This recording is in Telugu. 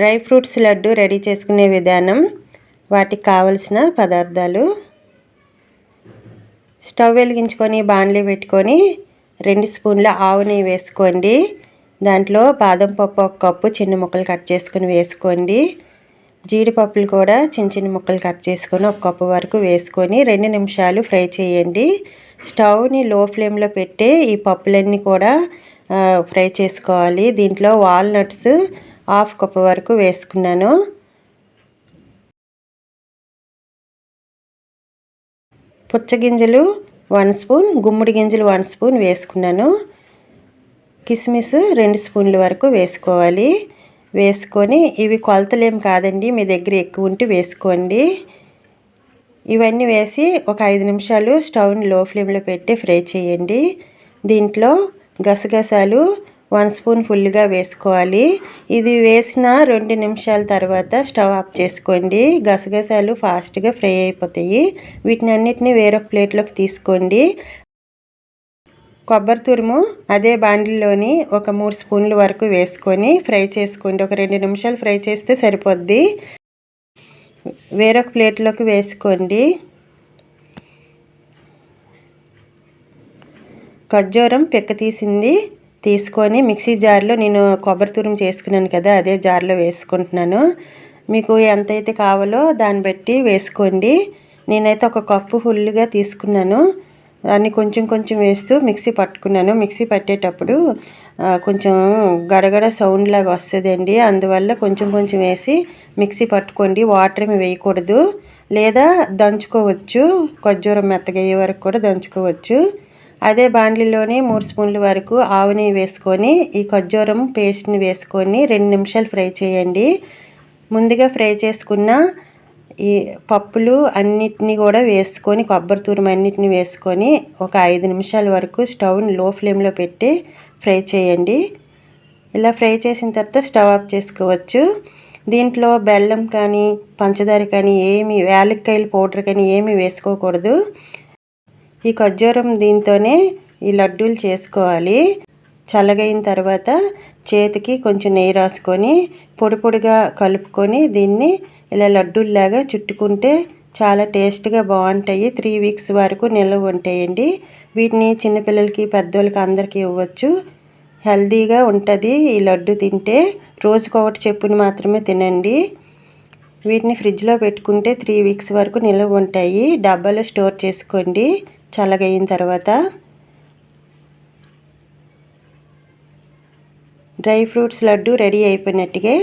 డ్రై ఫ్రూట్స్ లడ్డు రెడీ చేసుకునే విధానం. వాటికి కావలసిన పదార్థాలు: స్టవ్ వెలిగించుకొని బాణలి పెట్టుకొని 2 స్పూన్ల ఆవు నెయ్యి వేసుకోండి. దాంట్లో బాదం పప్పు 1 కప్పు చిన్న ముక్కలు కట్ చేసుకొని వేసుకోండి. జీడిపప్పులు కూడా చిన్న చిన్న ముక్కలు కట్ చేసుకొని 1 కప్పు వరకు వేసుకొని 2 నిమిషాలు ఫ్రై చేయండి. స్టవ్ని లో ఫ్లేమ్లో పెట్టి ఈ పప్పులన్నీ కూడా ఫ్రై చేసుకోవాలి. దీంట్లో వాల్నట్స్ 1/2 కప్పు వరకు వేసుకున్నాను. పుచ్చగింజలు 1 స్పూన్, గుమ్మడి గింజలు 1 స్పూన్ వేసుకున్నాను. కిస్మిస్ 2 స్పూన్ల వరకు వేసుకోవాలి. వేసుకొని ఇవి కొలతలేం కాదండి, మీ దగ్గర ఎక్కువ ఉంటే వేసుకోండి. ఇవన్నీ వేసి ఒక 5 నిమిషాలు స్టవ్ని లో ఫ్లేమ్లో పెట్టి ఫ్రై చేయండి. దీంట్లో గసగసాలు 1 స్పూన్ ఫుల్గా వేసుకోవాలి. ఇది వేసిన 2 నిమిషాల తర్వాత స్టవ్ ఆఫ్ చేసుకోండి. గసగసాలు ఫాస్ట్గా ఫ్రై అయిపోతాయి. వీటిని అన్నిటిని వేరొక ప్లేట్లోకి తీసుకోండి. కొబ్బరి తురుము అదే బాండిల్లోని ఒక 3 స్పూన్ల వరకు వేసుకొని ఫ్రై చేసుకోండి. ఒక 2 నిమిషాలు ఫ్రై చేస్తే సరిపోద్ది. వేరొక ప్లేట్లోకి వేసుకోండి. ఖర్జూరం పిక్క తీసింది తీసుకొని మిక్సీ జార్లో, నేను కొబ్బరి తురుము చేసుకున్నాను కదా, అదే జార్లో వేసుకుంటున్నాను. మీకు ఎంతైతే కావాలో దాన్ని బట్టి వేసుకోండి. నేనైతే 1 కప్పు ఫుల్గా తీసుకున్నాను. దాన్ని కొంచెం కొంచెం వేస్తూ మిక్సీ పట్టుకున్నాను. మిక్సీ పట్టేటప్పుడు కొంచెం గడగడ సౌండ్ లాగా వస్తుందండి. అందువల్ల కొంచెం కొంచెం వేసి మిక్సీ పట్టుకోండి. వాటర్ ఏమి వేయకూడదు. లేదా దంచుకోవచ్చు, ఖర్జూరం మెత్తగా అయ్యే వరకు కూడా దంచుకోవచ్చు. అదే బాండ్లీలోని 3 స్పూన్ల వరకు ఆవు నెయ్యి వేసుకొని ఈ ఖర్జూరం పేస్ట్ని వేసుకొని 2 నిమిషాలు ఫ్రై చేయండి. ముందుగా ఫ్రై చేసుకున్న ఈ పప్పులు అన్నిటినీ కూడా వేసుకొని, కొబ్బరి తురుము అన్నిటిని వేసుకొని ఒక 5 నిమిషాల వరకు స్టవ్ని లో ఫ్లేమ్లో పెట్టి ఫ్రై చేయండి. ఇలా ఫ్రై చేసిన తర్వాత స్టవ్ ఆఫ్ చేసుకోవచ్చు. దీంట్లో బెల్లం కానీ పంచదార కానీ ఏమి, యాలక్కాయల పౌడర్ కానీ ఏమీ వేసుకోకూడదు. ఈ ఖర్జూరం దీంతోనే ఈ లడ్డూలు చేసుకోవాలి. చల్లగైన తర్వాత చేతికి కొంచెం నెయ్యి రాసుకొని పొడి పొడిగా కలుపుకొని దీన్ని ఇలా లడ్డూల్లాగా చుట్టుకుంటే చాలా టేస్ట్గా బాగుంటాయి. 3 వీక్స్ వరకు నిల్వ ఉంటాయండి. వీటిని చిన్నపిల్లలకి పెద్దోళ్ళకి అందరికీ ఇవ్వచ్చు. హెల్తీగా ఉంటుంది ఈ లడ్డు తింటే. రోజుకొకటి చెప్పుని మాత్రమే తినండి. వీటిని ఫ్రిడ్జ్లో పెట్టుకుంటే 3 వీక్స్ వరకు నిల్వ ఉంటాయి. డబ్బాలో స్టోర్ చేసుకోండి చల్లగైన తర్వాత. Dry fruits laddu ready అయిపోయినట్టుగా.